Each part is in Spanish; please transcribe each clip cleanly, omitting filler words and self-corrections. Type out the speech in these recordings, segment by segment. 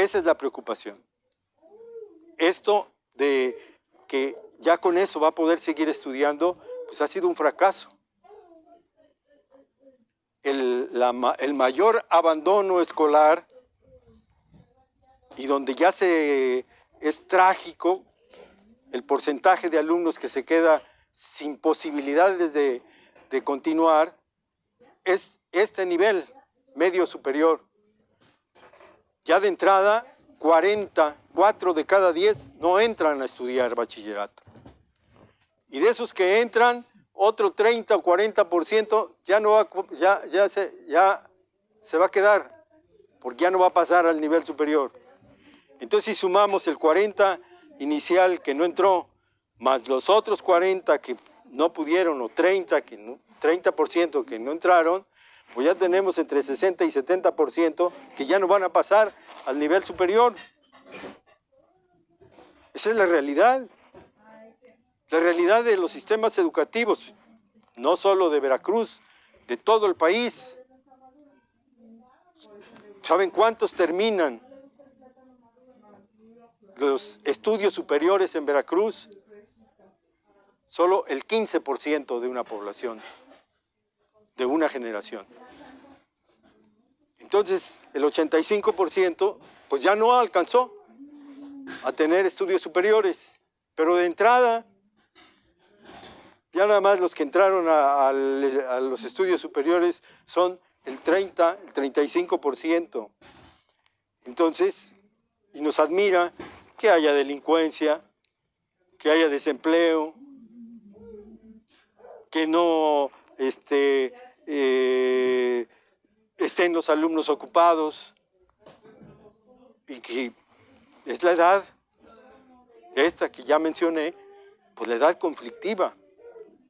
Esa es la preocupación. Esto de que ya con eso va a poder seguir estudiando, pues ha sido un fracaso. El mayor abandono escolar, y donde ya es trágico el porcentaje de alumnos que se queda sin posibilidades de continuar, es este nivel medio superior. Ya de entrada, 4 de cada 10 no entran a estudiar bachillerato. Y de esos que entran, otro 30 o 40% ya se va a quedar, porque ya no va a pasar al nivel superior. Entonces, si sumamos el 40 inicial que no entró, más los otros 40 que no pudieron, o 30% que no entraron, pues ya tenemos entre 60 y 70% que ya no van a pasar al nivel superior. Esa es la realidad de los sistemas educativos, no solo de Veracruz, de todo el país. ¿Saben cuántos terminan los estudios superiores en Veracruz? Solo el 15% de una población, de una generación. Entonces, el 85% pues ya no alcanzó a tener estudios superiores, pero de entrada, ya nada más los que entraron a los estudios superiores son el 35%. Entonces, y nos admira que haya delincuencia, que haya desempleo, que no estén los alumnos ocupados, y que es la edad esta que ya mencioné, pues la edad conflictiva.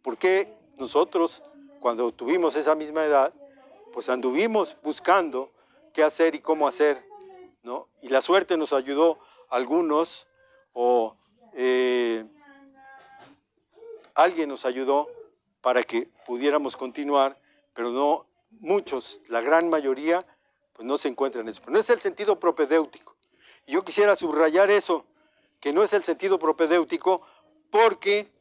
Porque nosotros, cuando tuvimos esa misma edad, pues anduvimos buscando qué hacer y cómo hacer, ¿no? Y la suerte nos ayudó a algunos, o alguien nos ayudó para que pudiéramos continuar, pero no muchos, la gran mayoría, pues no se encuentran en eso. Pero no es el sentido propedéutico. Y yo quisiera subrayar eso, que no es el sentido propedéutico, porque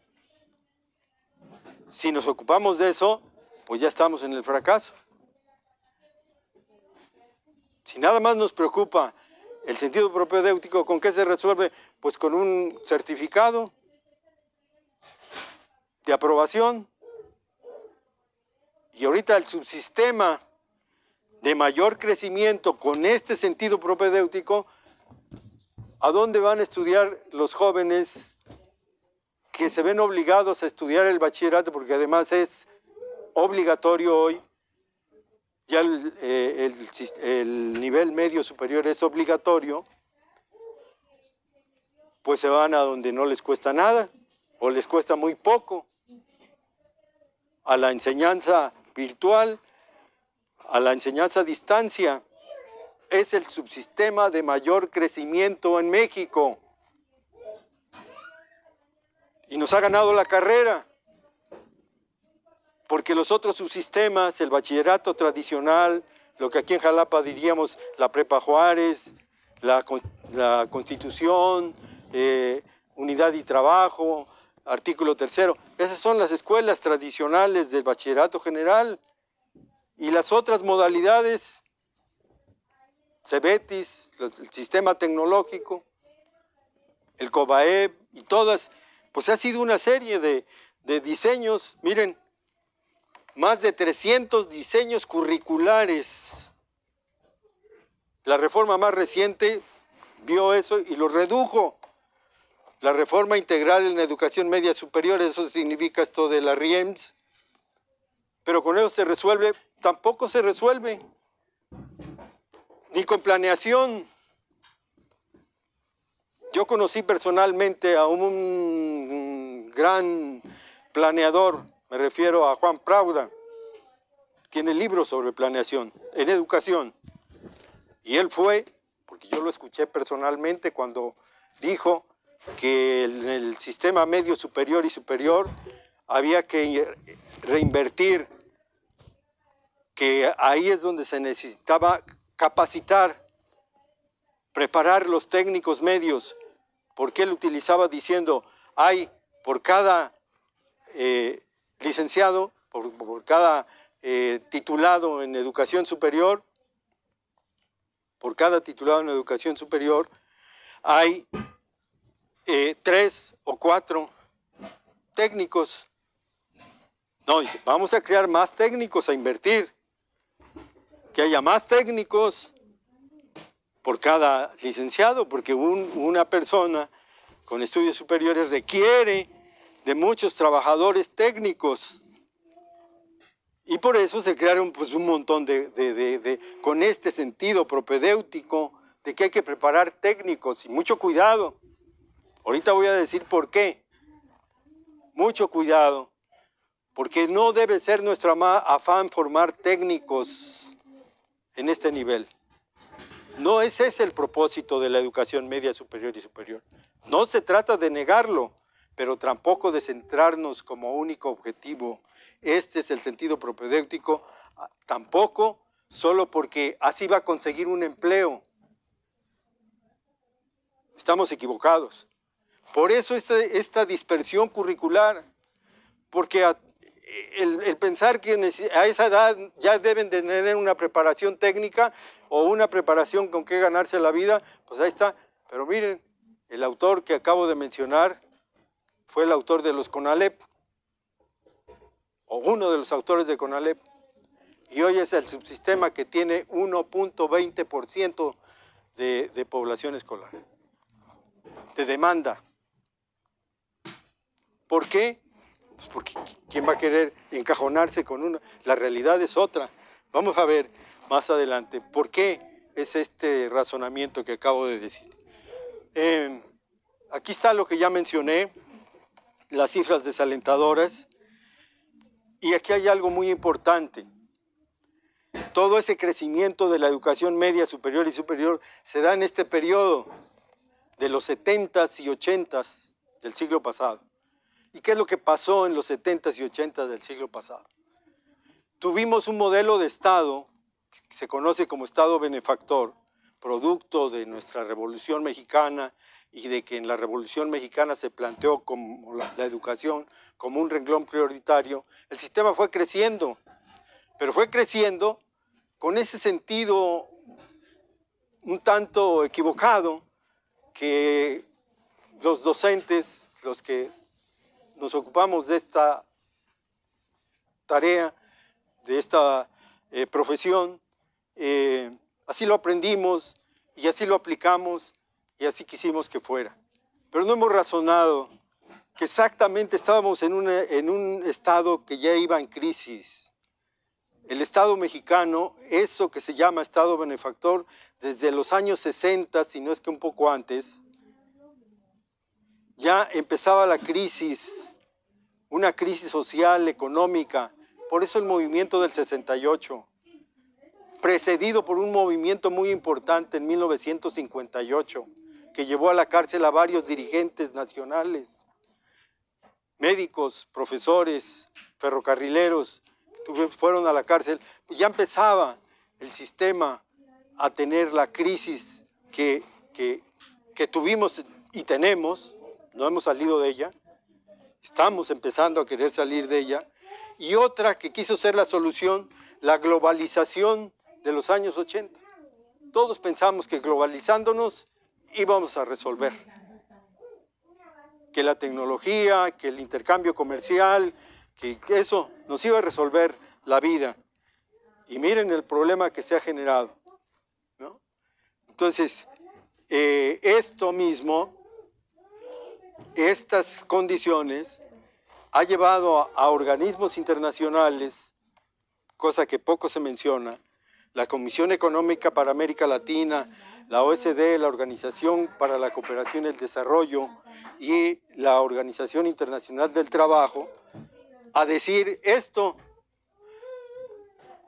si nos ocupamos de eso, pues ya estamos en el fracaso. Si nada más nos preocupa el sentido propedéutico, ¿con qué se resuelve? Pues con un certificado de aprobación. Y ahorita el subsistema de mayor crecimiento con este sentido propedéutico, ¿a dónde van a estudiar los jóvenes que se ven obligados a estudiar el bachillerato? Porque además es obligatorio hoy, ya el nivel medio superior es obligatorio, pues se van a donde no les cuesta nada, o les cuesta muy poco, a la enseñanza virtual, a la enseñanza a distancia. Es el subsistema de mayor crecimiento en México. Y nos ha ganado la carrera, porque los otros subsistemas, el bachillerato tradicional, lo que aquí en Jalapa diríamos la Prepa Juárez, la Constitución, Unidad y Trabajo, artículo 3, esas son las escuelas tradicionales del bachillerato general. Y las otras modalidades, CEBETIS, el sistema tecnológico, el COBAEB y todas, pues ha sido una serie de diseños. Miren, más de 300 diseños curriculares. La reforma más reciente vio eso y lo redujo. La reforma integral en la educación media superior, eso significa esto de la RIEMS, pero con eso se resuelve, tampoco se resuelve, ni con planeación. Yo conocí personalmente a un gran planeador, me refiero a Juan Prauda, tiene libros sobre planeación en educación, y él fue, porque yo lo escuché personalmente cuando dijo que en el sistema medio superior y superior había que reinvertir, que ahí es donde se necesitaba capacitar, preparar los técnicos medios, porque él utilizaba diciendo, hay por cada licenciado, por cada titulado en educación superior, hay 3 o 4 técnicos. No, dice, vamos a crear más técnicos, a invertir, que haya más técnicos por cada licenciado, porque una persona con estudios superiores requiere de muchos trabajadores técnicos. Y por eso se crearon pues un montón con este sentido propedéutico de que hay que preparar técnicos y mucho cuidado. Ahorita voy a decir por qué. Mucho cuidado, porque no debe ser nuestro afán formar técnicos en este nivel. No ese es el propósito de la educación media, superior y superior. No se trata de negarlo, pero tampoco de centrarnos como único objetivo. Este es el sentido propedéutico, tampoco solo porque así va a conseguir un empleo. Estamos equivocados. Por eso esta dispersión curricular, porque el pensar que a esa edad ya deben de tener una preparación técnica o una preparación con que ganarse la vida, pues ahí está. Pero miren, el autor que acabo de mencionar fue el autor de los CONALEP, o uno de los autores de CONALEP, y hoy es el subsistema que tiene 1.20% de población escolar, de demanda. ¿Por qué? Pues porque ¿quién va a querer encajonarse con una? La realidad es otra. Vamos a ver más adelante por qué es este razonamiento que acabo de decir. Aquí está lo que ya mencioné, las cifras desalentadoras, y aquí hay algo muy importante. Todo ese crecimiento de la educación media, superior y superior se da en este periodo de los 70s y 80s del siglo pasado. ¿Y qué es lo que pasó en los 70s y 80s del siglo pasado? Tuvimos un modelo de Estado que se conoce como Estado benefactor, producto de nuestra Revolución Mexicana y de que en la Revolución Mexicana se planteó como la educación como un renglón prioritario. El sistema fue creciendo, pero fue creciendo con ese sentido un tanto equivocado que los docentes, los que nos ocupamos de esta tarea, de esta profesión, así lo aprendimos y así lo aplicamos y así quisimos que fuera. Pero no hemos razonado que exactamente estábamos en un estado que ya iba en crisis. El Estado mexicano, eso que se llama Estado benefactor, desde los años 60, si no es que un poco antes, ya empezaba la crisis, una crisis social, económica. Por eso el movimiento del 68, precedido por un movimiento muy importante en 1958, que llevó a la cárcel a varios dirigentes nacionales, médicos, profesores, ferrocarrileros, fueron a la cárcel. Ya empezaba el sistema a tener la crisis que tuvimos y tenemos, no hemos salido de ella, estamos empezando a querer salir de ella, y otra que quiso ser la solución, la globalización de los años 80. Todos pensamos que globalizándonos íbamos a resolver, que la tecnología, que el intercambio comercial, que eso nos iba a resolver la vida. Y miren el problema que se ha generado, ¿no? Entonces, esto mismo, estas condiciones, ha llevado a organismos internacionales, cosa que poco se menciona, la Comisión Económica para América Latina, la OSD, la Organización para la Cooperación y el Desarrollo y la Organización Internacional del Trabajo, a decir esto: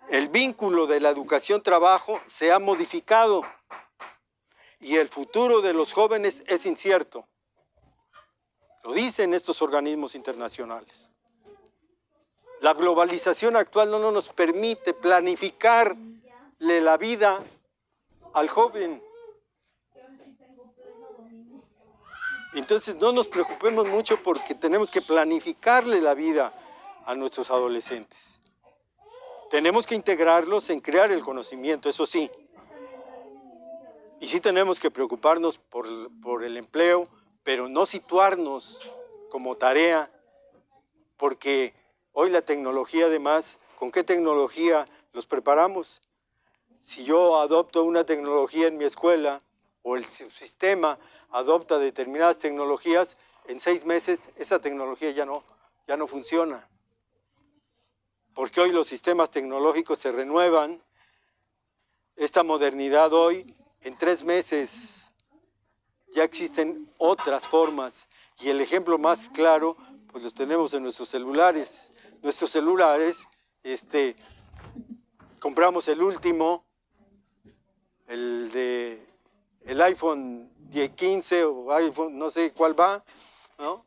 el vínculo de la educación-trabajo se ha modificado y el futuro de los jóvenes es incierto. Lo dicen estos organismos internacionales. La globalización actual no nos permite planificarle la vida al joven. Entonces no nos preocupemos mucho porque tenemos que planificarle la vida a nuestros adolescentes. Tenemos que integrarlos en crear el conocimiento, eso sí. Y sí tenemos que preocuparnos por el empleo, pero no situarnos como tarea, porque hoy la tecnología además, ¿con qué tecnología los preparamos? Si yo adopto una tecnología en mi escuela o el sistema adopta determinadas tecnologías, en 6 meses esa tecnología ya no funciona. Porque hoy los sistemas tecnológicos se renuevan. Esta modernidad hoy, en 3 meses ya existen otras formas. Y el ejemplo más claro, pues los tenemos en nuestros celulares. Nuestros celulares, compramos el último, el iPhone 15 o iPhone, no sé cuál va, ¿no?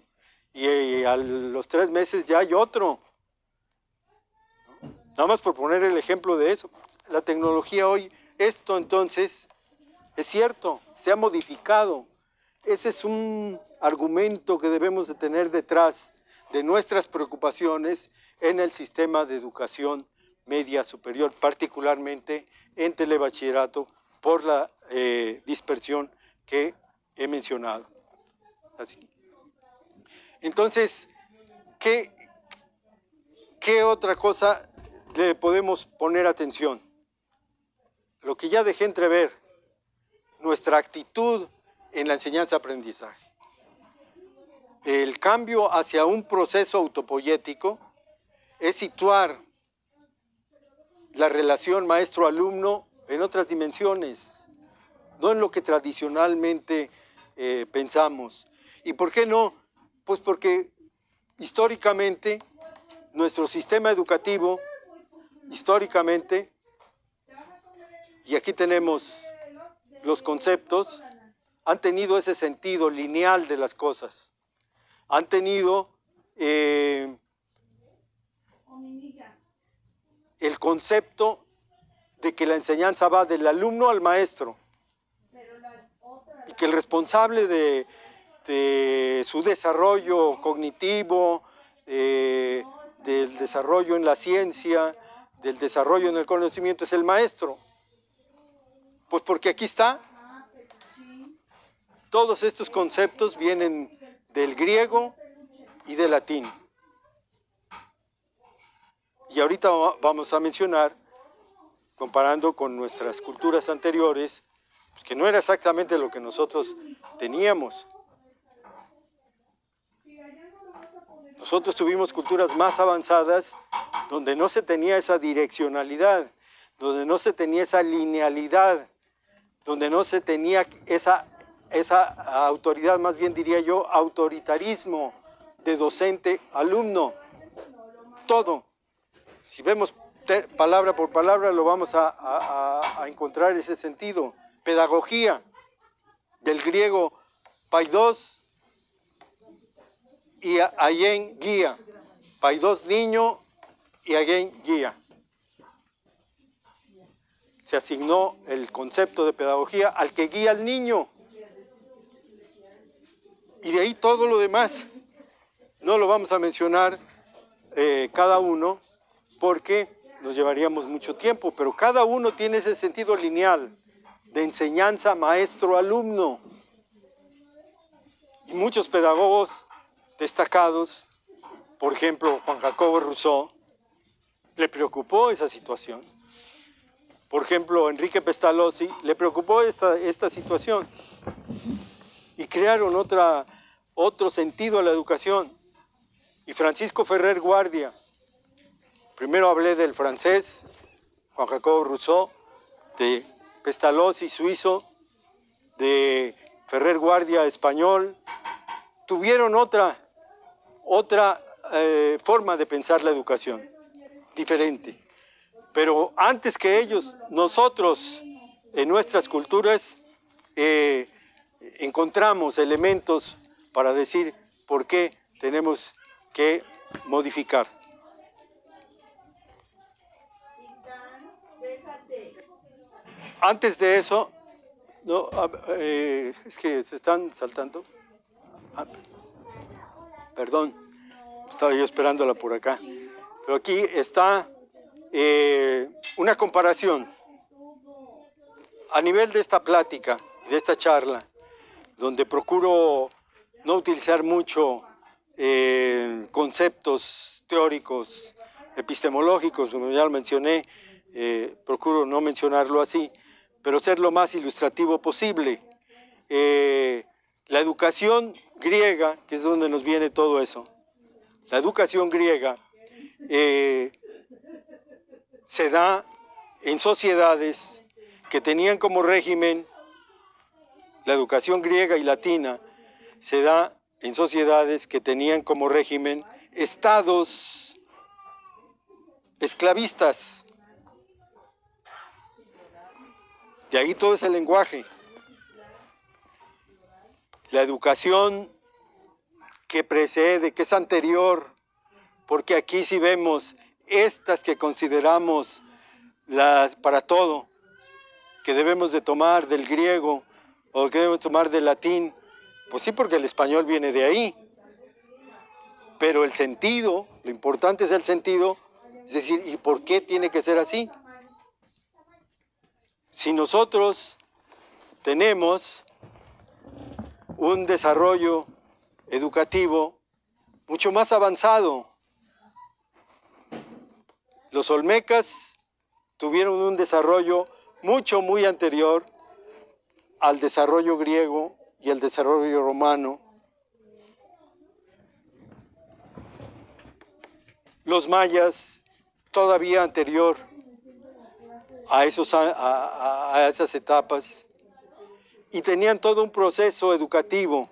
Y a los 3 meses ya hay otro. Nada más por poner el ejemplo de eso. La tecnología hoy, esto entonces, es cierto, se ha modificado. Ese es un argumento que debemos de tener detrás de nuestras preocupaciones en el sistema de educación media superior, particularmente en telebachillerato, por la dispersión que he mencionado. Así. Entonces, ¿qué otra cosa le podemos poner atención? Lo que ya dejé entrever, nuestra actitud en la enseñanza-aprendizaje. El cambio hacia un proceso autopoyético es situar la relación maestro-alumno en otras dimensiones, no en lo que tradicionalmente pensamos. ¿Y por qué no? Pues porque históricamente nuestro sistema educativo, y aquí tenemos los conceptos, han tenido ese sentido lineal de las cosas. Han tenido el concepto de que la enseñanza va del alumno al maestro y que el responsable de su desarrollo cognitivo, del desarrollo en la ciencia, del desarrollo en el conocimiento es el maestro. Pues porque aquí está. Todos estos conceptos vienen del griego y del latín. Y ahorita vamos a mencionar, comparando con nuestras culturas anteriores, pues que no era exactamente lo que nosotros teníamos. Nosotros tuvimos culturas más avanzadas donde no se tenía esa direccionalidad, donde no se tenía esa linealidad, donde no se tenía esa autoridad, más bien diría yo, autoritarismo de docente-alumno. Todo. Si vemos palabra por palabra, lo vamos a encontrar ese sentido. Pedagogía, del griego paidos y ayen guía. Paidos niño y ayen guía. Se asignó el concepto de pedagogía al que guía al niño. Y de ahí todo lo demás. No lo vamos a mencionar cada uno porque nos llevaríamos mucho tiempo, pero cada uno tiene ese sentido lineal de enseñanza maestro-alumno. Y muchos pedagogos destacados, por ejemplo, Juan Jacobo Rousseau, le preocupó esa situación. Por ejemplo, Enrique Pestalozzi le preocupó esta situación y crearon otro sentido a la educación. Y Francisco Ferrer Guardia, primero hablé del francés, Juan Jacobo Rousseau, de Pestalozzi suizo, de Ferrer Guardia español, tuvieron otra forma de pensar la educación, diferente. Pero antes que ellos, nosotros en nuestras culturas encontramos elementos para decir por qué tenemos que modificar. Antes de eso, no, es que se están saltando. Perdón, estaba yo esperándola por acá. Pero aquí está una comparación a nivel de esta plática, de esta charla, donde procuro no utilizar mucho conceptos teóricos, epistemológicos, como ya lo mencioné, procuro no mencionarlo así, pero ser lo más ilustrativo posible. La educación griega, que es donde nos viene todo eso, la educación griega se da en sociedades que tenían como régimen, la educación griega y latina se da en sociedades que tenían como régimen estados esclavistas. De ahí todo ese lenguaje. La educación que precede, que es anterior, porque aquí sí vemos estas que consideramos las para todo, que debemos de tomar del griego o que debemos tomar del latín, pues sí, porque el español viene de ahí, pero el sentido, lo importante es el sentido, es decir, ¿y por qué tiene que ser así? Si nosotros tenemos un desarrollo educativo mucho más avanzado, los olmecas tuvieron un desarrollo muy anterior al desarrollo griego y al desarrollo romano. Los mayas, todavía anterior a esas etapas, y tenían todo un proceso educativo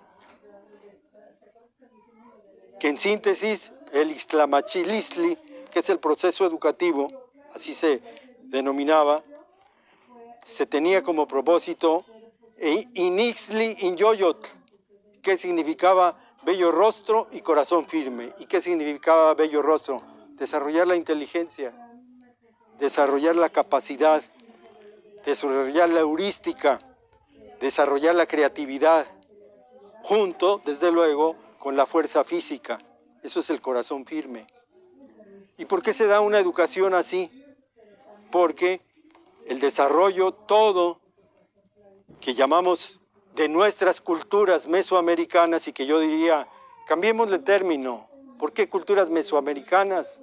que en síntesis el Ixtlamachilisli, que es el proceso educativo, así se denominaba, se tenía como propósito Inixli Inyoyotl, que significaba bello rostro y corazón firme. ¿Y qué significaba bello rostro? Desarrollar la inteligencia, desarrollar la capacidad, desarrollar la heurística, desarrollar la creatividad, junto, desde luego, con la fuerza física. Eso es el corazón firme. ¿Y por qué se da una educación así? Porque el desarrollo todo que llamamos de nuestras culturas mesoamericanas, y que yo diría, cambiémosle el término, ¿por qué culturas mesoamericanas?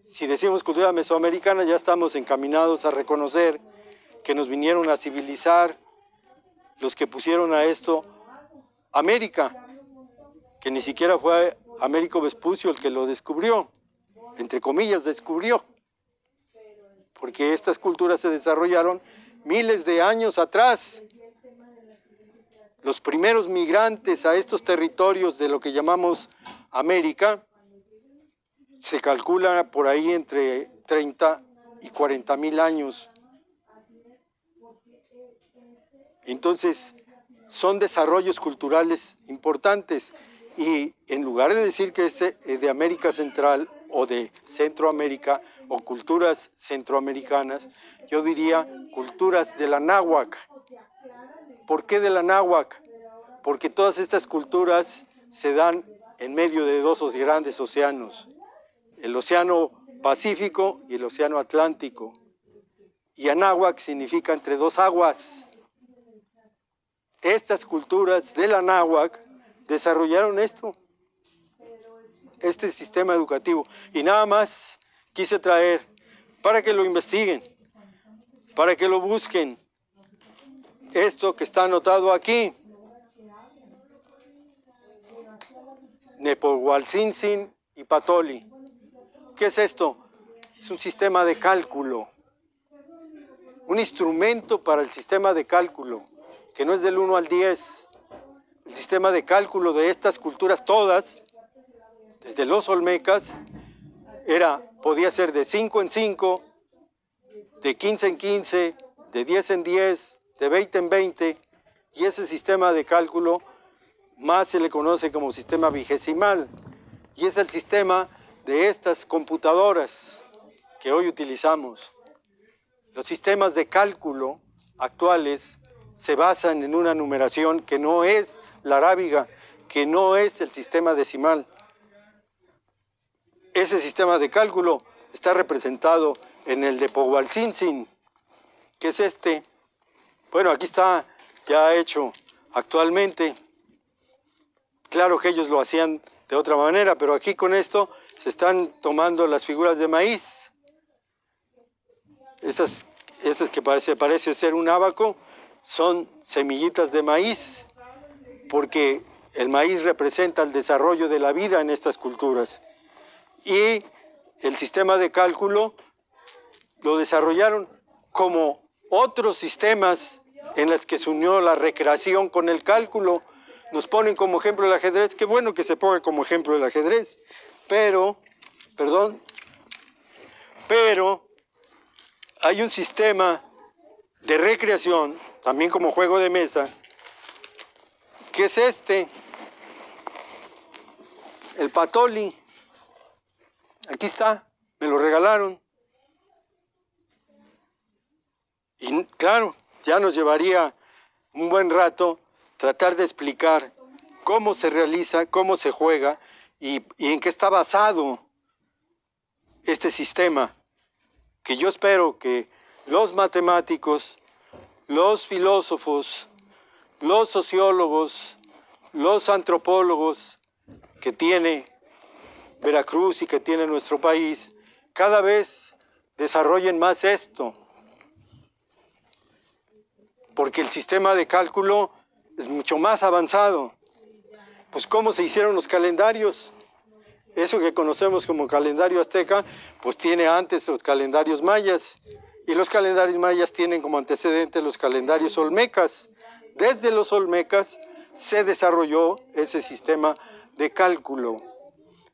Si decimos culturas mesoamericanas, ya estamos encaminados a reconocer que nos vinieron a civilizar los que pusieron a esto América, que ni siquiera fue Américo Vespucio el que lo descubrió, entre comillas descubrió, porque estas culturas se desarrollaron miles de años atrás. Los primeros migrantes a estos territorios de lo que llamamos América se calcula por ahí entre 30 y 40 mil años. Entonces, son desarrollos culturales importantes, y en lugar de decir que es de América Central o de Centroamérica o culturas centroamericanas, yo diría culturas de la náhuatl. ¿Por qué de la náhuatl? Porque todas estas culturas se dan en medio de dos grandes océanos, el Océano Pacífico y el Océano Atlántico. Y anáhuac significa entre dos aguas. Estas culturas de la náhuatl desarrollaron este sistema educativo. Y nada más quise traer para que lo investiguen, para que lo busquen. Esto que está anotado aquí, Nepohualtzin y Patoli. ¿Qué es esto? Es un sistema de cálculo, un instrumento para el sistema de cálculo, que no es del 1 al 10. El sistema de cálculo de estas culturas todas, desde los olmecas, podía ser de 5 en 5, de 15 en 15, de 10 en 10, de 20 en 20, y ese sistema de cálculo más se le conoce como sistema vigesimal, y es el sistema de estas computadoras que hoy utilizamos. Los sistemas de cálculo actuales se basan en una numeración que no es la arábiga, que no es el sistema decimal. Ese sistema de cálculo está representado en el de Powalsinsin, que es este. Bueno, aquí está ya hecho actualmente. Claro que ellos lo hacían de otra manera, pero aquí con esto se están tomando las figuras de maíz. Estas que parece ser un ábaco son semillitas de maíz, porque el maíz representa el desarrollo de la vida en estas culturas. Y el sistema de cálculo lo desarrollaron como otros sistemas en los que se unió la recreación con el cálculo. Nos ponen como ejemplo el ajedrez. Qué bueno que se ponga como ejemplo el ajedrez, pero hay un sistema de recreación, también como juego de mesa, que es este, el patoli. Aquí está, me lo regalaron. Y claro, ya nos llevaría un buen rato tratar de explicar cómo se realiza, cómo se juega y en qué está basado este sistema, que yo espero que los matemáticos, los filósofos, los sociólogos, los antropólogos que tiene Veracruz y que tiene nuestro país, cada vez desarrollen más esto, porque el sistema de cálculo es mucho más avanzado. Pues cómo se hicieron los calendarios, eso que conocemos como calendario azteca, pues tiene antes los calendarios mayas, y los calendarios mayas tienen como antecedente los calendarios olmecas. Desde los olmecas se desarrolló ese sistema de cálculo.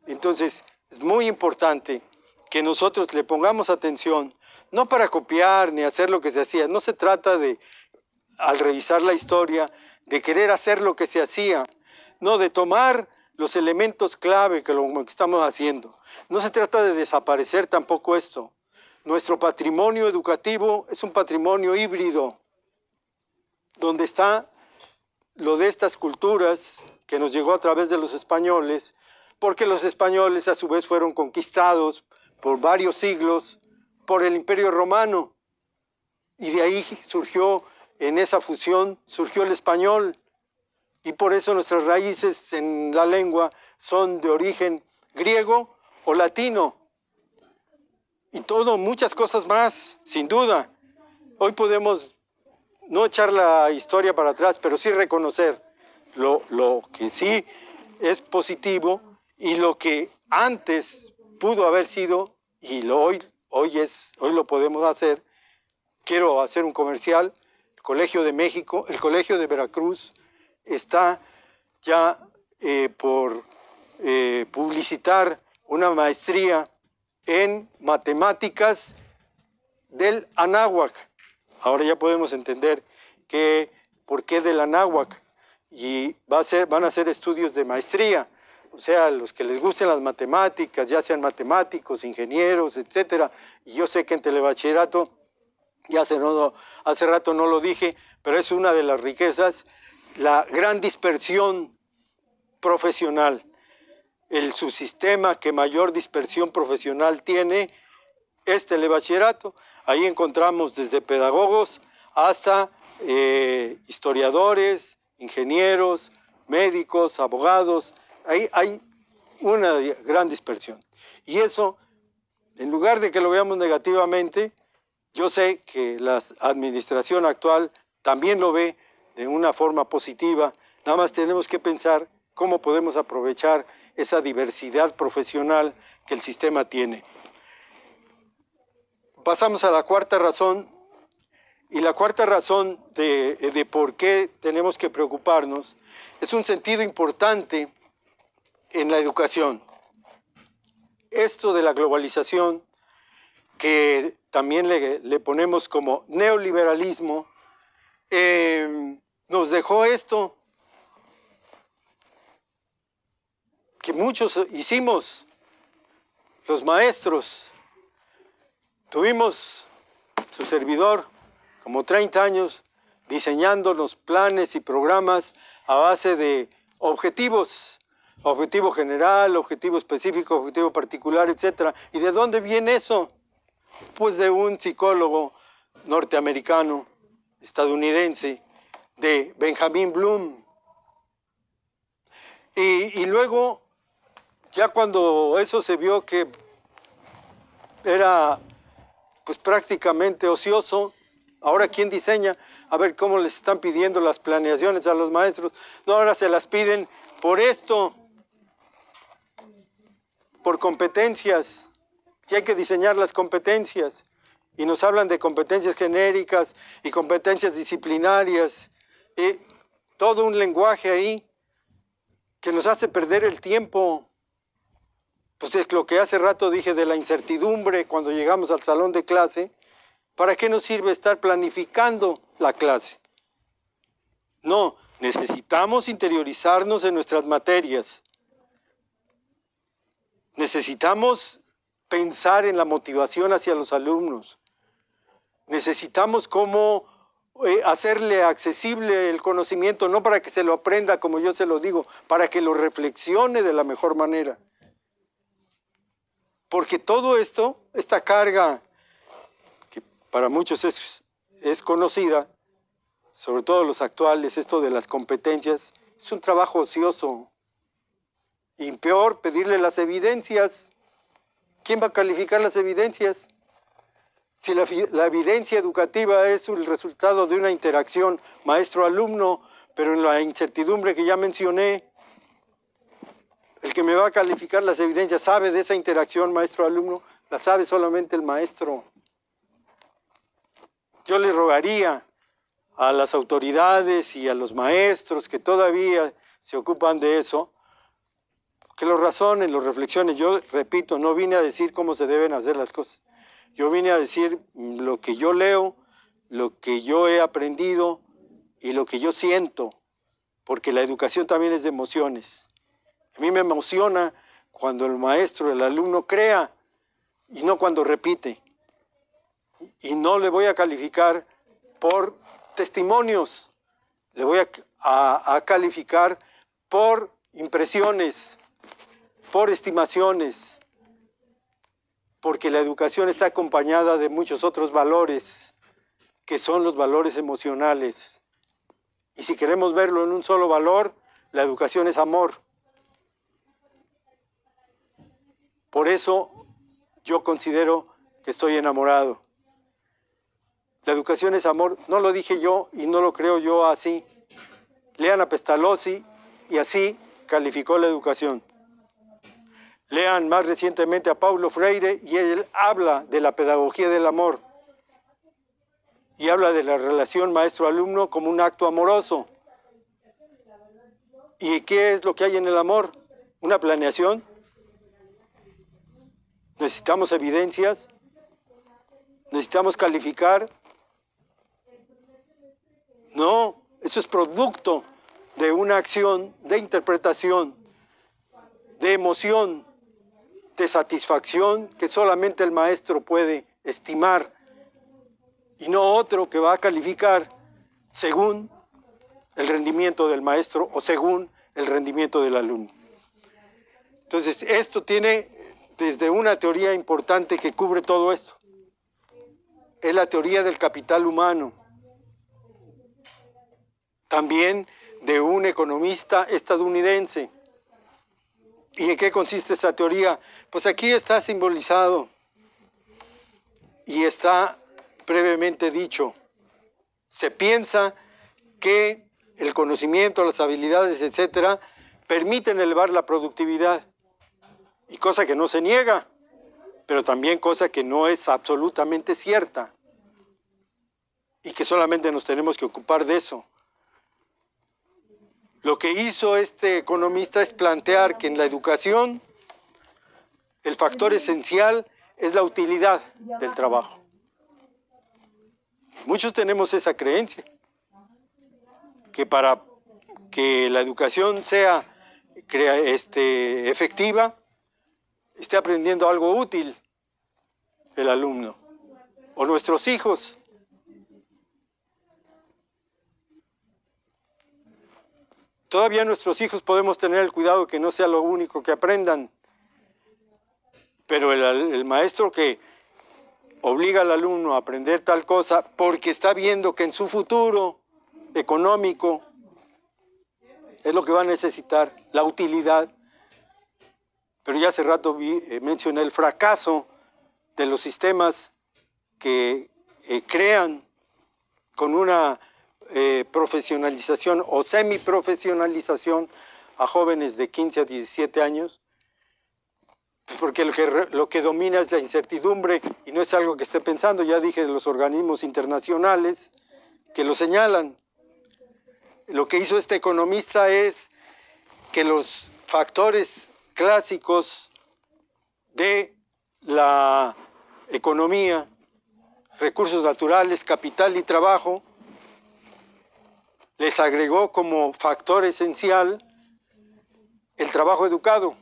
Entonces es muy importante que nosotros le pongamos atención, no para copiar ni hacer lo que se hacía, no se trata de, al revisar la historia, de querer hacer lo que se hacía, no, de tomar los elementos clave que lo que estamos haciendo. No se trata de desaparecer tampoco esto. Nuestro patrimonio educativo es un patrimonio híbrido, donde está lo de estas culturas que nos llegó a través de los españoles, porque los españoles a su vez fueron conquistados por varios siglos por el Imperio Romano, y de ahí surgió, en esa fusión, surgió el español, y por eso nuestras raíces en la lengua son de origen griego o latino, y muchas cosas más, sin duda. Hoy podemos no echar la historia para atrás, pero sí reconocer lo que sí es positivo y lo que antes pudo haber sido, y hoy lo podemos hacer. Quiero hacer un comercial. El Colegio de México, el Colegio de Veracruz está ya por publicitar una maestría en matemáticas del anáhuac. Ahora ya podemos entender por qué del anáhuac, y van a hacer estudios de maestría. O sea, los que les gusten las matemáticas, ya sean matemáticos, ingenieros, etcétera. Y yo sé que en telebachillerato, ya hace rato no lo dije, pero es una de las riquezas, la gran dispersión profesional. El subsistema que mayor dispersión profesional tiene es telebachillerato. Ahí encontramos desde pedagogos hasta historiadores, ingenieros, médicos, abogados. Ahí hay una gran dispersión. Y eso, en lugar de que lo veamos negativamente, yo sé que la administración actual también lo ve de una forma positiva. Nada más tenemos que pensar cómo podemos aprovechar esa diversidad profesional que el sistema tiene. Pasamos a la cuarta razón, y la cuarta razón de por qué tenemos que preocuparnos es un sentido importante en la educación. Esto de la globalización, que también le ponemos como neoliberalismo, nos dejó esto que muchos hicimos, los maestros. Tuvimos, su servidor, como 30 años diseñando los planes y programas a base de objetivos, objetivo general, objetivo específico, objetivo particular, etc. ¿Y de dónde viene eso? Pues de un psicólogo norteamericano, estadounidense, de Benjamin Bloom. Y luego, ya cuando eso se vio que era pues prácticamente ocioso, ahora ¿quién diseña? A ver cómo les están pidiendo las planeaciones a los maestros. No, ahora se las piden por esto, por competencias. Y hay que diseñar las competencias. Y nos hablan de competencias genéricas y competencias disciplinarias. Y todo un lenguaje ahí que nos hace perder el tiempo. Pues es lo que hace rato dije de la incertidumbre cuando llegamos al salón de clase. ¿Para qué nos sirve estar planificando la clase? No, necesitamos interiorizarnos en nuestras materias. Necesitamos pensar en la motivación hacia los alumnos. Necesitamos cómo hacerle accesible el conocimiento, no para que se lo aprenda como yo se lo digo, para que lo reflexione de la mejor manera. Porque todo esto, esta carga, que para muchos es conocida, sobre todo los actuales, esto de las competencias, es un trabajo ocioso. Y peor, pedirle las evidencias. ¿Quién va a calificar las evidencias? Si la evidencia educativa es el resultado de una interacción maestro-alumno, pero en la incertidumbre que ya mencioné, el que me va a calificar las evidencias sabe de esa interacción maestro-alumno, la sabe solamente el maestro. Yo le rogaría a las autoridades y a los maestros que todavía se ocupan de eso, que lo razonen, lo reflexionen. Yo repito, no vine a decir cómo se deben hacer las cosas. Yo vine a decir lo que yo leo, lo que yo he aprendido y lo que yo siento, porque la educación también es de emociones. A mí me emociona cuando el maestro, el alumno crea y no cuando repite. Y no le voy a calificar por testimonios, le voy a calificar por impresiones, por estimaciones, porque la educación está acompañada de muchos otros valores, que son los valores emocionales. Y si queremos verlo en un solo valor, la educación es amor. Por eso yo considero que estoy enamorado. La educación es amor, no lo dije yo y no lo creo yo así. Lean a Pestalozzi y así calificó la educación. Lean más recientemente a Paulo Freire y él habla de la pedagogía del amor. Y habla de la relación maestro-alumno como un acto amoroso. ¿Y qué es lo que hay en el amor? ¿Una planeación? ¿Necesitamos evidencias? ¿Necesitamos calificar? No, eso es producto de una acción de interpretación, de emoción, de satisfacción que solamente el maestro puede estimar y no otro que va a calificar según el rendimiento del maestro o según el rendimiento del alumno. Entonces, esto tiene desde una teoría importante que cubre todo esto. Es la teoría del capital humano. También de un economista estadounidense. ¿Y en qué consiste esa teoría? Pues aquí está simbolizado y está brevemente dicho. Se piensa que el conocimiento, las habilidades, etcétera, permiten elevar la productividad. Y cosa que no se niega, pero también cosa que no es absolutamente cierta. Y que solamente nos tenemos que ocupar de eso. Lo que hizo este economista es plantear que en la educación el factor esencial es la utilidad del trabajo. Muchos tenemos esa creencia, que para que la educación sea efectiva, esté aprendiendo algo útil el alumno o nuestros hijos. Todavía nuestros hijos podemos tener el cuidado que no sea lo único que aprendan, pero el maestro que obliga al alumno a aprender tal cosa porque está viendo que en su futuro económico es lo que va a necesitar, la utilidad. Pero ya hace rato mencioné el fracaso de los sistemas que crean con una profesionalización o semiprofesionalización a jóvenes de 15 a 17 años, pues porque lo que domina es la incertidumbre y no es algo que esté pensando. Ya dije de los organismos internacionales que lo señalan. Lo que hizo este economista es que los factores clásicos de la economía, recursos naturales, capital y trabajo, les agregó como factor esencial el trabajo educado.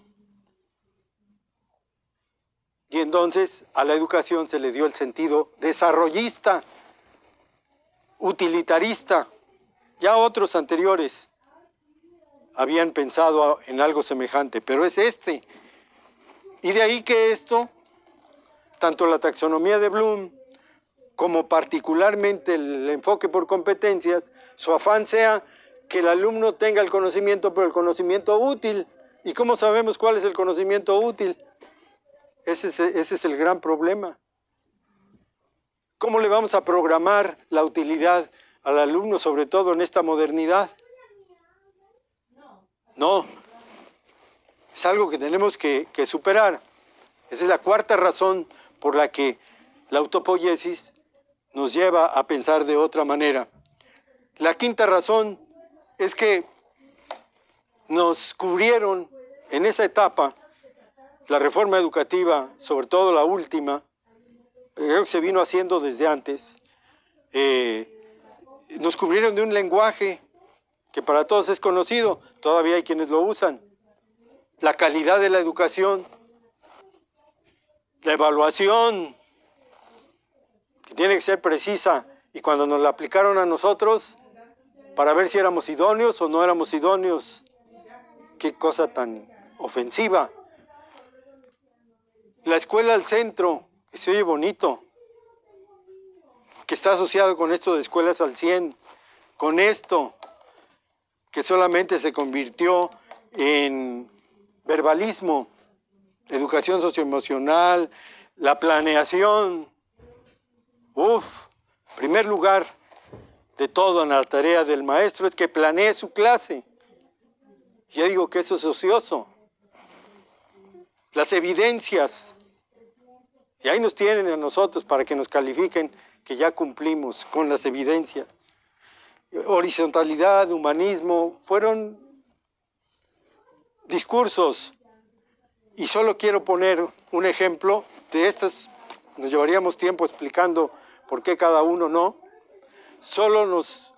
Y entonces a la educación se le dio el sentido desarrollista, utilitarista. Ya otros anteriores habían pensado en algo semejante, pero es este. Y de ahí que esto, tanto la taxonomía de Bloom como particularmente el enfoque por competencias, su afán sea que el alumno tenga el conocimiento, pero el conocimiento útil. ¿Y cómo sabemos cuál es el conocimiento útil? Ese es el gran problema. ¿Cómo le vamos a programar la utilidad al alumno, sobre todo en esta modernidad? No, es algo que tenemos que superar. Esa es la cuarta razón por la que la autopoiesis nos lleva a pensar de otra manera. La quinta razón es que nos cubrieron en esa etapa la reforma educativa, sobre todo la última, creo que se vino haciendo desde antes, nos cubrieron de un lenguaje que para todos es conocido, todavía hay quienes lo usan. La calidad de la educación, la evaluación, que tiene que ser precisa, y cuando nos la aplicaron a nosotros, para ver si éramos idóneos o no éramos idóneos, qué cosa tan ofensiva. La escuela al centro, que se oye bonito, que está asociado con esto de escuelas al 100, con esto que solamente se convirtió en verbalismo, educación socioemocional, la planeación. Primer lugar de todo en la tarea del maestro es que planee su clase. Ya digo que eso es ocioso. Las evidencias, y ahí nos tienen a nosotros para que nos califiquen que ya cumplimos con las evidencias. Horizontalidad, humanismo, fueron discursos. Y solo quiero poner un ejemplo de estas, nos llevaríamos tiempo explicando por qué cada uno no. Solo nos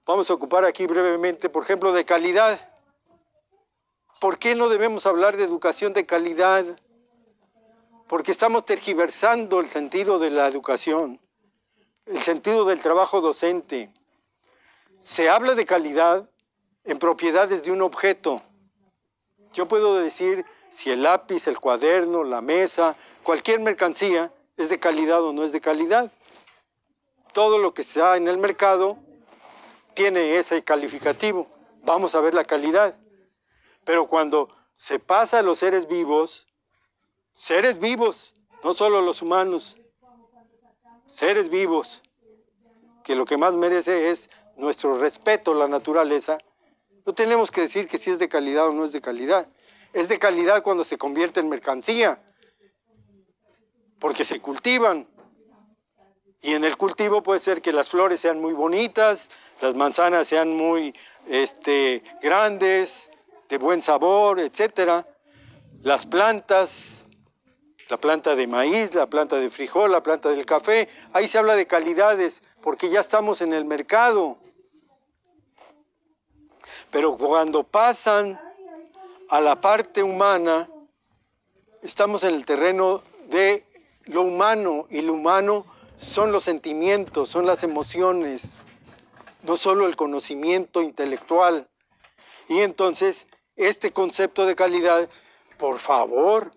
vamos a ocupar aquí brevemente, por ejemplo, de calidad. ¿Por qué no debemos hablar de educación de calidad? Porque estamos tergiversando el sentido de la educación, el sentido del trabajo docente. Se habla de calidad en propiedades de un objeto. Yo puedo decir si el lápiz, el cuaderno, la mesa, cualquier mercancía es de calidad o no es de calidad. Todo lo que está en el mercado tiene ese calificativo. Vamos a ver la calidad. Pero cuando se pasa a los seres vivos, no solo los humanos, seres vivos, que lo que más merece es nuestro respeto a la naturaleza, no tenemos que decir que si es de calidad o no es de calidad. Es de calidad cuando se convierte en mercancía, porque se cultivan. Y en el cultivo puede ser que las flores sean muy bonitas, las manzanas sean muy grandes, de buen sabor, etcétera. Las plantas, la planta de maíz, la planta de frijol, la planta del café, ahí se habla de calidades, porque ya estamos en el mercado. Pero cuando pasan a la parte humana, estamos en el terreno de lo humano, y lo humano son los sentimientos, son las emociones. no solo el conocimiento intelectual. Y entonces, este concepto de calidad, por favor,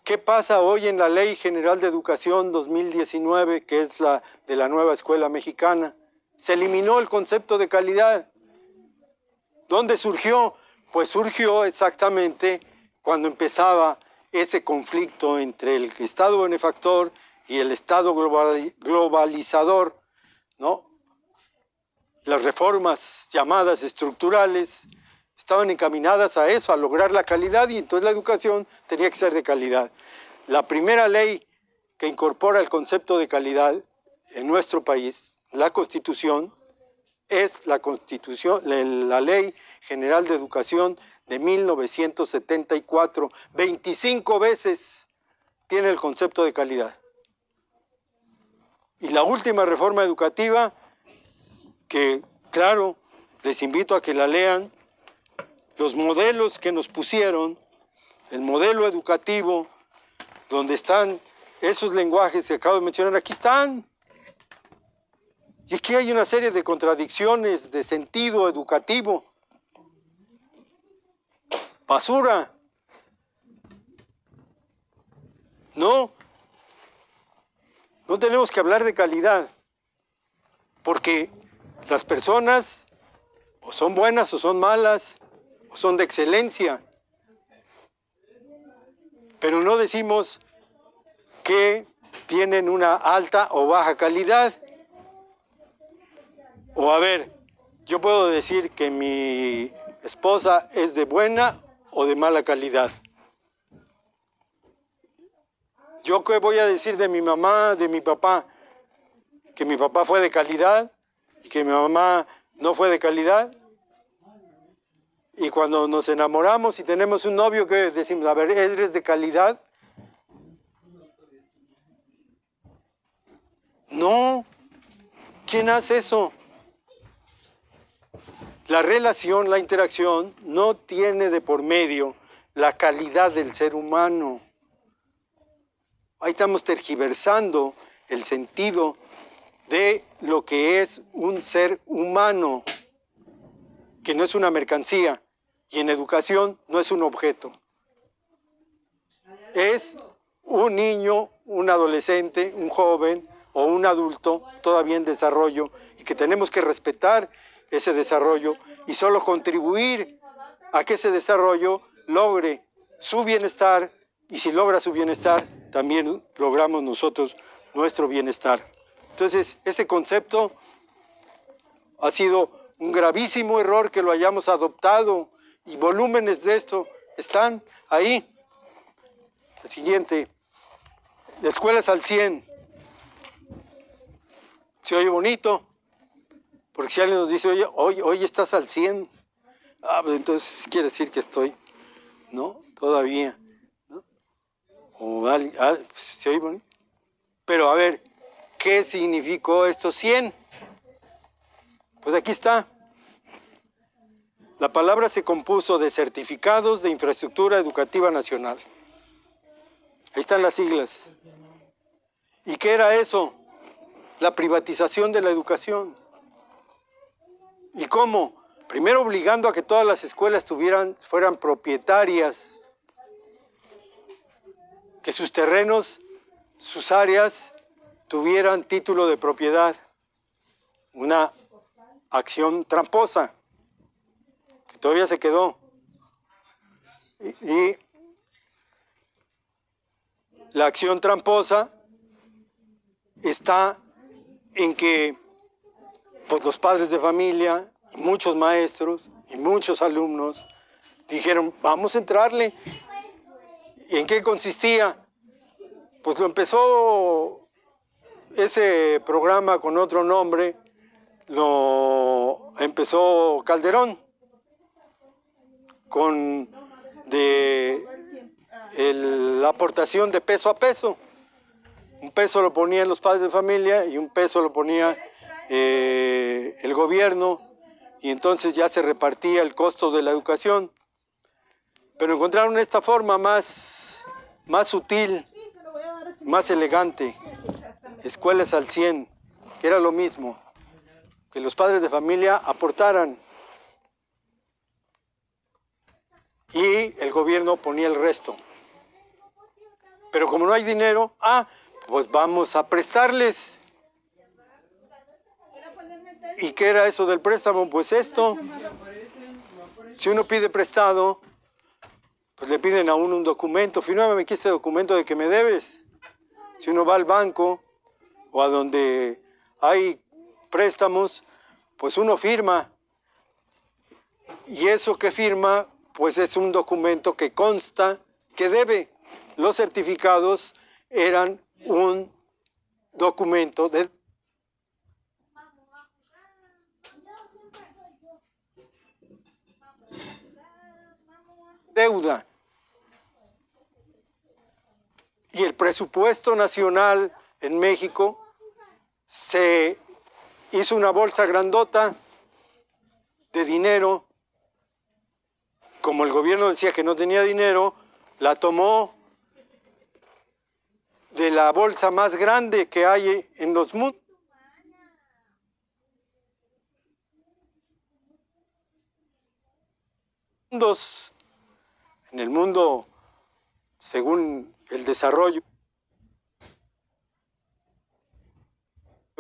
¿qué pasa hoy en la Ley General de Educación 2019, que es la de la nueva escuela mexicana? Se eliminó el concepto de calidad. ¿Dónde surgió? Pues surgió exactamente cuando empezaba ese conflicto entre el Estado benefactor y el Estado globalizador, ¿no? Las reformas llamadas estructurales estaban encaminadas a eso, a lograr la calidad, y entonces la educación tenía que ser de calidad. La primera ley que incorpora el concepto de calidad en nuestro país, la Constitución, es la Ley General de Educación de 1974. 25 veces tiene el concepto de calidad. Y la última reforma educativa, que claro, les invito a que la lean, los modelos que nos pusieron, el modelo educativo, donde están esos lenguajes que acabo de mencionar, aquí están. Y aquí hay una serie de contradicciones de sentido educativo. Basura. No tenemos que hablar de calidad, porque las personas o son buenas o son malas, o son de excelencia, pero no decimos que tienen una alta o baja calidad. O a ver, yo puedo decir que mi esposa es de buena o de mala calidad. ¿Yo qué voy a decir de mi mamá, de mi papá? ¿Que mi papá fue de calidad y que mi mamá no fue de calidad? Y cuando nos enamoramos y tenemos un novio, ¿qué decimos? A ver, ¿eres de calidad? No. ¿Quién hace eso? La relación, la interacción, no tiene de por medio la calidad del ser humano. Ahí estamos tergiversando el sentido de lo que es un ser humano, que no es una mercancía, y en educación no es un objeto. Es un niño, un adolescente, un joven o un adulto todavía en desarrollo, y que tenemos que respetar ese desarrollo y solo contribuir a que ese desarrollo logre su bienestar, y si logra su bienestar, también logramos nosotros nuestro bienestar. Entonces, ese concepto ha sido un gravísimo error que lo hayamos adoptado, y volúmenes de esto están ahí. El siguiente, la escuela es al 100. ¿Se oye bonito? Porque si alguien nos dice, oye, hoy estás al 100, pues entonces quiere decir que estoy, ¿no? Todavía, ¿no? O ¿se oye bonito? Pero a ver, ¿qué significó estos 100? Pues aquí está. La palabra se compuso de certificados de infraestructura educativa nacional. Ahí están las siglas. ¿Y qué era eso? La privatización de la educación. ¿Y cómo? Primero obligando a que todas las escuelas fueran propietarias, que sus terrenos, sus áreas tuvieran título de propiedad. Una acción tramposa, que todavía se quedó. Y la acción tramposa está en que pues los padres de familia, y muchos maestros y muchos alumnos dijeron, vamos a entrarle. ¿Y en qué consistía? Pues lo empezó ese programa con otro nombre, lo empezó Calderón, con la aportación de peso a peso. Un peso lo ponían los padres de familia y un peso lo ponía el gobierno, y entonces ya se repartía el costo de la educación. Pero encontraron esta forma más sutil, más elegante, escuelas al 100, que era lo mismo. que los padres de familia aportaran y el gobierno ponía el resto. Pero como no hay dinero, pues vamos a prestarles. ¿Y qué era eso del préstamo? Pues esto. Si uno pide prestado, pues le piden a uno un documento. Fírmame aquí este documento de que me debes. Si uno va al banco o a donde hay préstamos, pues uno firma. Y eso que firma, pues es un documento que consta que debe. Los certificados eran un documento de deuda. Y el presupuesto nacional en México se hizo una bolsa grandota de dinero. Como el gobierno decía que no tenía dinero, la tomó de la bolsa más grande que hay en los mundos. En el mundo, según el desarrollo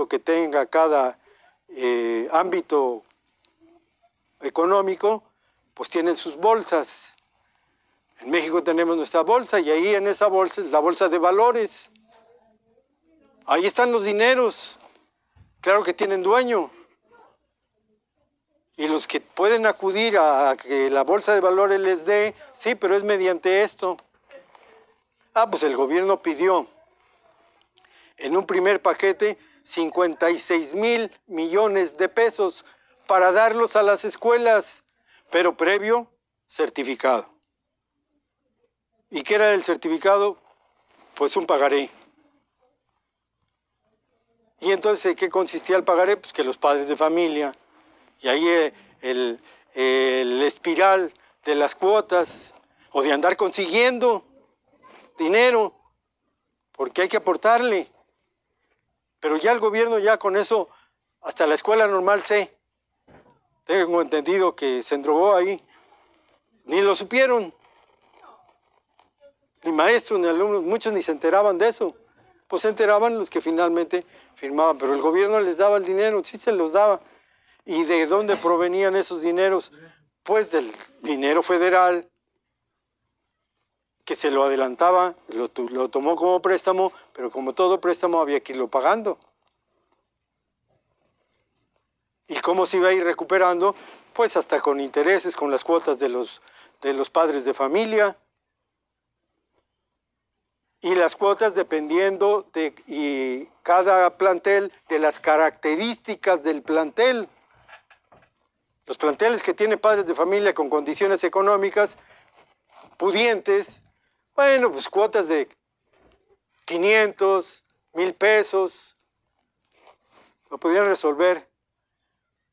que tenga cada ámbito económico, pues tienen sus bolsas. En México tenemos nuestra bolsa y ahí en esa bolsa es la bolsa de valores. Ahí están los dineros. Claro que tienen dueño. Y los que pueden acudir a que la bolsa de valores les dé, sí, pero es mediante esto. Pues el gobierno pidió en un primer paquete 56,000 millones de pesos para darlos a las escuelas, pero previo certificado. ¿Y qué era el certificado? Pues un pagaré. ¿Y entonces en qué consistía el pagaré? Pues que los padres de familia, y ahí el espiral de las cuotas, o de andar consiguiendo dinero, porque hay que aportarle. Pero ya el gobierno ya con eso, hasta la escuela normal tengo entendido que se endrogó ahí, ni lo supieron. Ni maestros, ni alumnos, muchos ni se enteraban de eso. Pues se enteraban los que finalmente firmaban, pero el gobierno les daba el dinero, sí se los daba. ¿Y de dónde provenían esos dineros? Pues del dinero federal, que se lo adelantaba, lo tomó como préstamo, pero como todo préstamo había que irlo pagando. ¿Y cómo se iba a ir recuperando? Pues hasta con intereses, con las cuotas de los padres de familia. Y las cuotas dependiendo y cada plantel de las características del plantel. Los planteles que tienen padres de familia con condiciones económicas pudientes, bueno, pues cuotas de 500, 1,000 pesos, lo podrían resolver.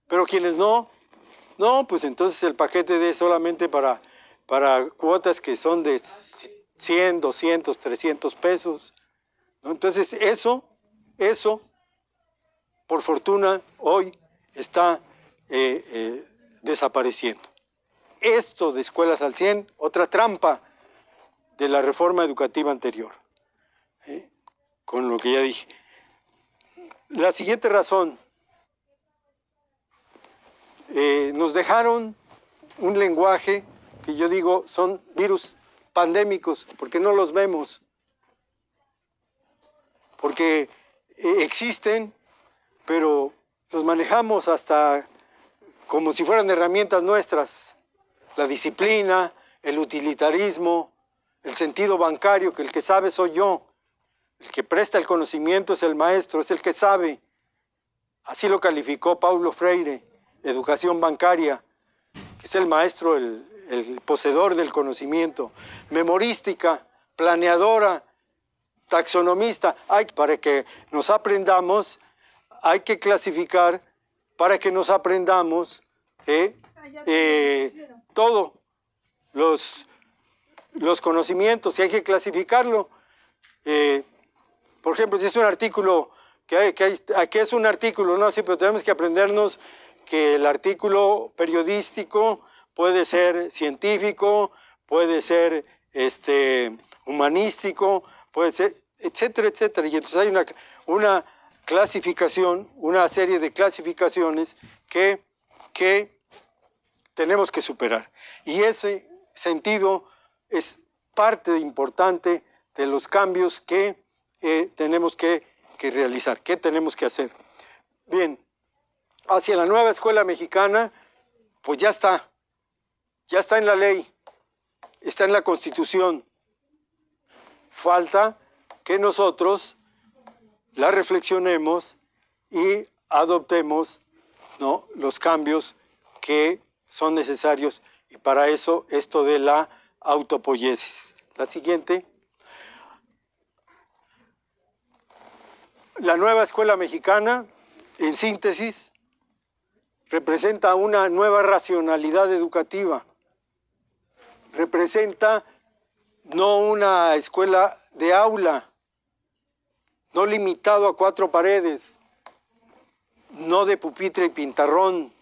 Pero quienes no, pues entonces el paquete de solamente para cuotas que son de 100, 200, 300 pesos. ¿No? Entonces eso, por fortuna, hoy está desapareciendo. Esto de escuelas al 100, otra trampa de la reforma educativa anterior, con lo que ya dije. La siguiente razón, nos dejaron un lenguaje que yo digo son virus pandémicos, porque no los vemos, porque existen, pero los manejamos hasta como si fueran herramientas nuestras. La disciplina, el utilitarismo, el sentido bancario, que el que sabe soy yo, el que presta el conocimiento es el maestro, es el que sabe. Así lo calificó Paulo Freire, educación bancaria, que es el maestro, el poseedor del conocimiento. Memorística, planeadora, taxonomista. Para que nos aprendamos, hay que clasificar para que nos aprendamos todos los conocimientos, y hay que clasificarlo. Por ejemplo, si es un artículo aquí es un artículo, ¿no? Sí, pero tenemos que aprendernos que el artículo periodístico puede ser científico, puede ser humanístico, puede ser, etcétera, etcétera. Y entonces hay una clasificación, una serie de clasificaciones que tenemos que superar. Y ese sentido es parte importante de los cambios que tenemos que realizar, que tenemos que hacer. Bien, hacia la nueva escuela mexicana, pues ya está en la ley, está en la Constitución. Falta que nosotros la reflexionemos y adoptemos, ¿no?, los cambios que son necesarios, y para eso esto de la autopoiesis. La siguiente. La nueva escuela mexicana, en síntesis, representa una nueva racionalidad educativa. Representa no una escuela de aula, no limitado a 4 paredes, no de pupitre y pintarrón,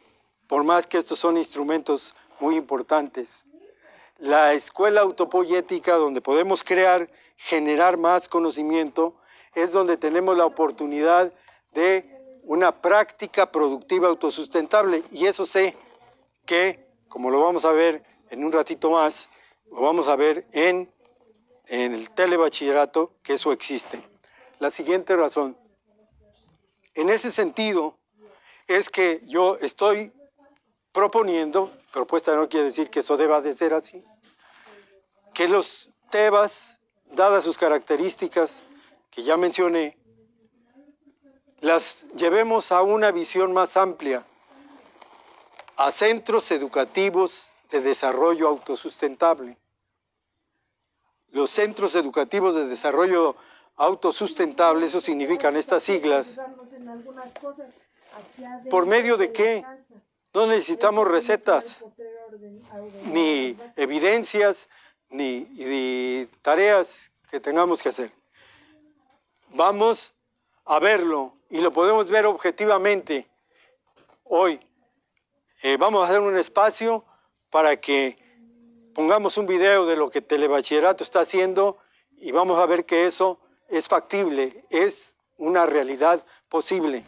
por más que estos son instrumentos muy importantes. La escuela autopoiética, donde podemos generar más conocimiento, es donde tenemos la oportunidad de una práctica productiva autosustentable. Y eso sé que, como lo vamos a ver en un ratito más, lo vamos a ver en el telebachillerato, que eso existe. La siguiente razón. En ese sentido, es que yo estoy proponiendo, propuesta no quiere decir que eso deba de ser así, que los TEBAs, dadas sus características que ya mencioné, las llevemos a una visión más amplia, a centros educativos de desarrollo autosustentable. Los centros educativos de desarrollo autosustentable, eso significan estas siglas. ¿Por medio de qué? No necesitamos recetas, ni evidencias, ni tareas que tengamos que hacer. Vamos a verlo y lo podemos ver objetivamente hoy. Vamos a hacer un espacio para que pongamos un video de lo que Telebachillerato está haciendo y vamos a ver que eso es factible, es una realidad posible.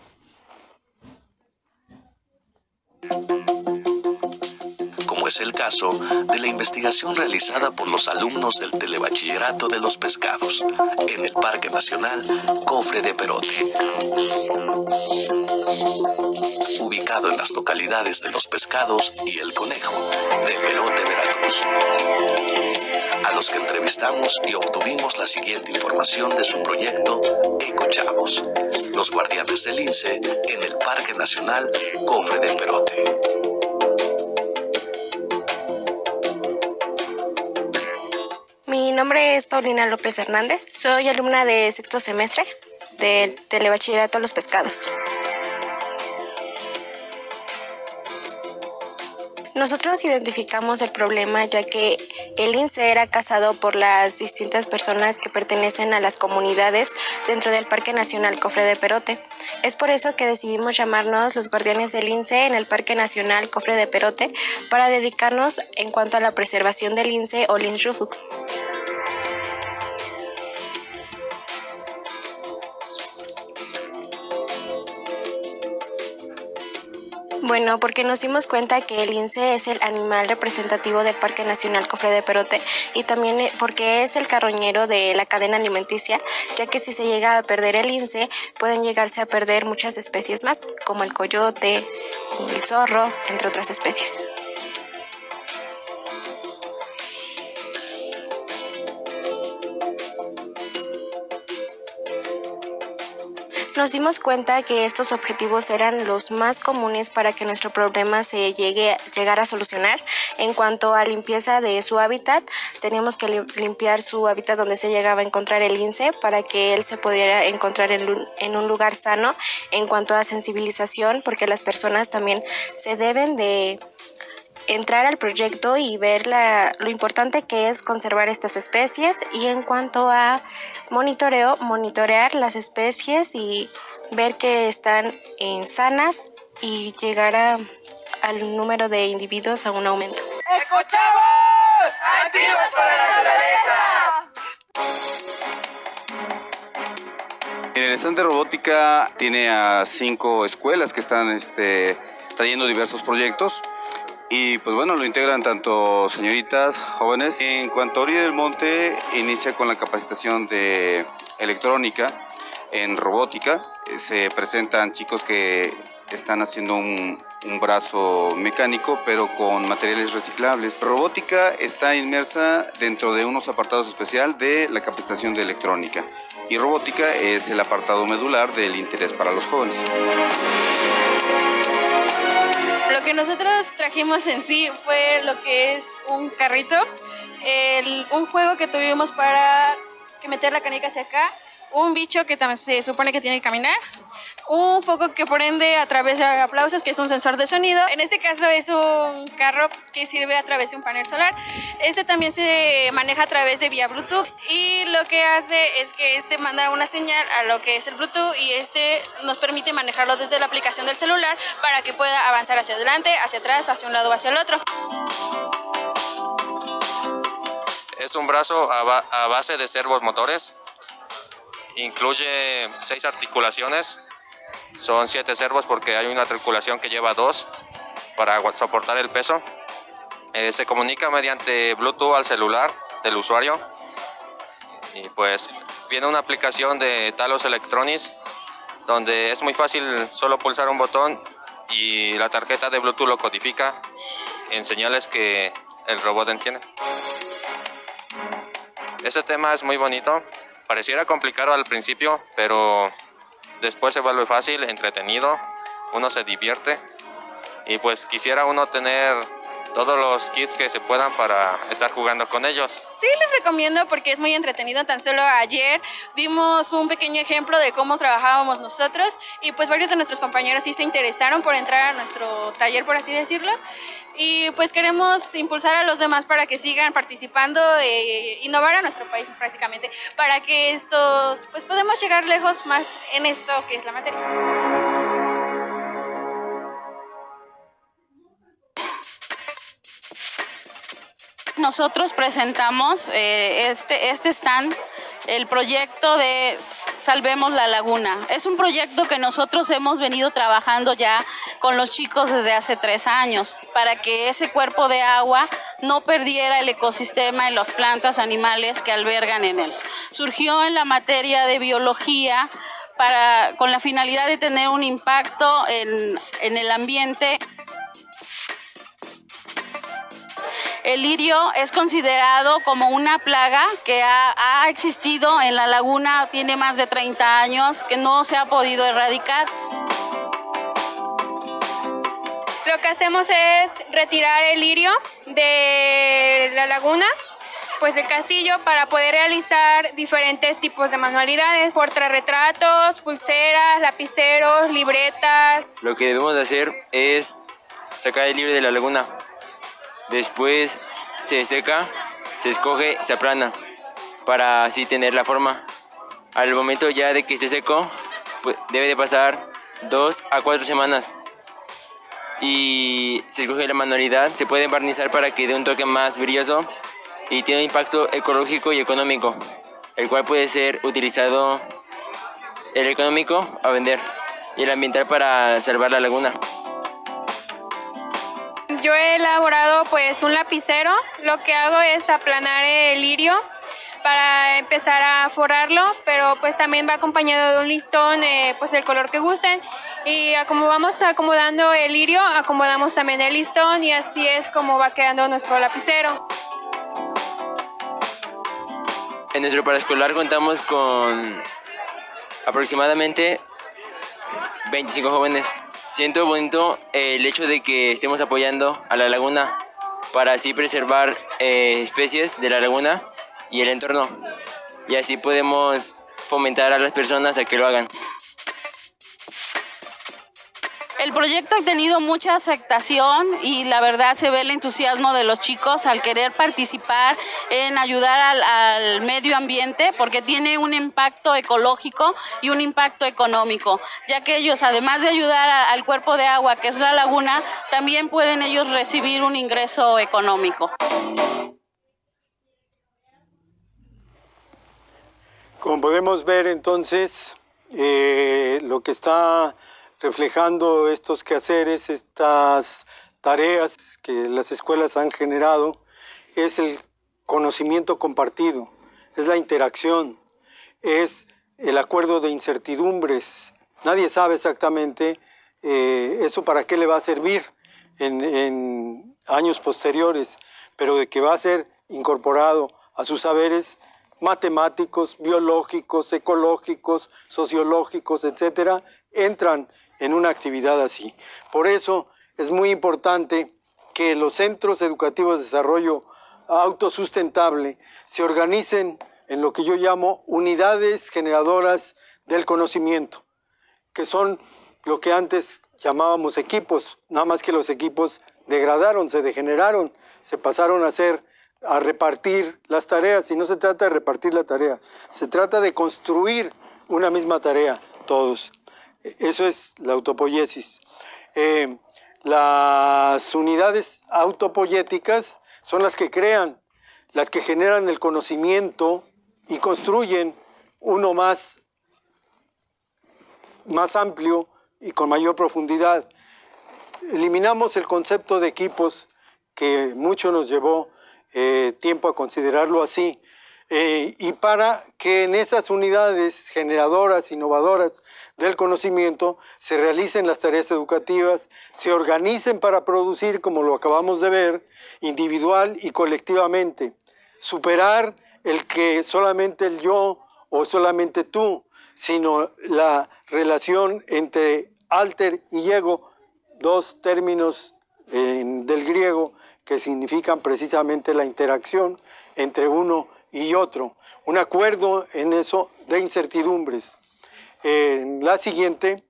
Como es el caso de la investigación realizada por los alumnos del Telebachillerato de los Pescados en el Parque Nacional Cofre de Perote, ubicado en las localidades de Los Pescados y El Conejo de Perote, Veracruz, a los que entrevistamos y obtuvimos la siguiente información de su proyecto Ecochavos, los guardianes del lince en el Parque Nacional Cofre de Perote. Mi nombre es Paulina López Hernández, soy alumna de sexto semestre del Telebachillerato Los Pescados. Nosotros identificamos el problema ya que el lince era cazado por las distintas personas que pertenecen a las comunidades dentro del Parque Nacional Cofre de Perote. Es por eso que decidimos llamarnos los guardianes del lince en el Parque Nacional Cofre de Perote para dedicarnos en cuanto a la preservación del lince o Lynx rufus. Bueno, porque nos dimos cuenta que el lince es el animal representativo del Parque Nacional Cofre de Perote y también porque es el carroñero de la cadena alimenticia, ya que si se llega a perder el lince, pueden llegarse a perder muchas especies más, como el coyote, el zorro, entre otras especies. Nos dimos cuenta que estos objetivos eran los más comunes para que nuestro problema se llegara a solucionar. En cuanto a limpieza de su hábitat, teníamos que limpiar su hábitat donde se llegaba a encontrar el lince para que él se pudiera encontrar en un lugar sano. En cuanto a sensibilización, porque las personas también se deben de entrar al proyecto y ver lo importante que es conservar estas especies, y en cuanto a monitorear las especies y ver que están sanas y llegar al número de individuos a un aumento. ¡Escuchamos! ¡Activos por la naturaleza! En el stand de robótica tiene a 5 escuelas que están trayendo diversos proyectos y pues bueno, lo integran tanto señoritas, jóvenes. En cuanto a Orilla del Monte, inicia con la capacitación de electrónica en robótica. Se presentan chicos que están haciendo un brazo mecánico pero con materiales reciclables. Robótica está inmersa dentro de unos apartados especial de la capacitación de electrónica y robótica es el apartado medular del interés para los jóvenes. Lo que nosotros trajimos en sí fue lo que es un carrito, un juego que tuvimos para meter la canica hacia acá, un bicho que también se supone que tiene que caminar, un foco que prende a través de aplausos, que es un sensor de sonido. En este caso es un carro que sirve a través de un panel solar. Este también se maneja a través de vía Bluetooth y lo que hace es que manda una señal a lo que es el Bluetooth y nos permite manejarlo desde la aplicación del celular para que pueda avanzar hacia adelante, hacia atrás, hacia un lado o hacia el otro. Es un brazo a base de servomotores. Incluye 6 articulaciones, son 7 servos porque hay una articulación que lleva 2 para soportar el peso. Se comunica mediante Bluetooth al celular del usuario y pues viene una aplicación de Talos Electronics donde es muy fácil solo pulsar un botón y la tarjeta de Bluetooth lo codifica en señales que el robot entiende. Este tema es muy bonito. Pareciera complicado al principio, pero después se vuelve fácil, entretenido, uno se divierte y pues quisiera uno tener todos los kits que se puedan para estar jugando con ellos. Sí, les recomiendo porque es muy entretenido. Tan solo ayer dimos un pequeño ejemplo de cómo trabajábamos nosotros y pues varios de nuestros compañeros sí se interesaron por entrar a nuestro taller, por así decirlo. Y pues queremos impulsar a los demás para que sigan participando e innovar a nuestro país prácticamente, para que pues podemos llegar lejos más en esto que es la materia. Nosotros presentamos este stand, el proyecto de Salvemos la Laguna. Es un proyecto que nosotros hemos venido trabajando ya con los chicos desde hace 3 años, para que ese cuerpo de agua no perdiera el ecosistema y las plantas, animales que albergan en él. Surgió en la materia de biología con la finalidad de tener un impacto en el ambiente. El lirio es considerado como una plaga que ha existido en la laguna, tiene más de 30 años, que no se ha podido erradicar. Lo que hacemos es retirar el lirio de la laguna, pues del castillo, para poder realizar diferentes tipos de manualidades, portarretratos, pulseras, lapiceros, libretas. Lo que debemos de hacer es sacar el lirio de la laguna. Después se seca, se escoge, se aplana para así tener la forma. Al momento ya de que esté seco, pues debe de pasar 2 a 4 semanas. Y se escoge la manualidad, se puede barnizar para que dé un toque más brilloso y tiene un impacto ecológico y económico, el cual puede ser utilizado, el económico a vender y el ambiental para salvar la laguna. Yo he elaborado pues un lapicero. Lo que hago es aplanar el lirio para empezar a forrarlo, pero pues también va acompañado de un listón, pues el color que gusten, y como vamos acomodando el lirio, acomodamos también el listón y así es como va quedando nuestro lapicero. En nuestro paraescolar contamos con aproximadamente 25 jóvenes. Siento bonito el hecho de que estemos apoyando a la laguna para así preservar especies de la laguna y el entorno, y así podemos fomentar a las personas a que lo hagan. El proyecto ha tenido mucha aceptación y la verdad se ve el entusiasmo de los chicos al querer participar en ayudar al medio ambiente, porque tiene un impacto ecológico y un impacto económico, ya que ellos, además de ayudar al cuerpo de agua que es la laguna, también pueden ellos recibir un ingreso económico. Como podemos ver entonces, lo que está reflejando estos quehaceres, estas tareas que las escuelas han generado, es el conocimiento compartido, es la interacción, es el acuerdo de incertidumbres. Nadie sabe exactamente eso para qué le va a servir en años posteriores, pero de que va a ser incorporado a sus saberes matemáticos, biológicos, ecológicos, sociológicos, etcétera, entran en una actividad así. Por eso es muy importante que los centros educativos de desarrollo autosustentable se organicen en lo que yo llamo unidades generadoras del conocimiento, que son lo que antes llamábamos equipos, nada más que los equipos degradaron, se degeneraron, se pasaron a repartir las tareas, y no se trata de repartir la tarea, se trata de construir una misma tarea todos. Eso es la autopoiesis. Las unidades autopoiéticas son las que crean, las que generan el conocimiento y construyen uno más amplio y con mayor profundidad. Eliminamos el concepto de equipos, que mucho nos llevó tiempo a considerarlo así, y para que en esas unidades generadoras, innovadoras del conocimiento, se realicen las tareas educativas, se organicen para producir, como lo acabamos de ver, individual y colectivamente. Superar el que solamente el yo o solamente tú, sino la relación entre alter y ego, dos términos del griego que significan precisamente la interacción entre uno y otro, un acuerdo en eso de incertidumbres. En la siguiente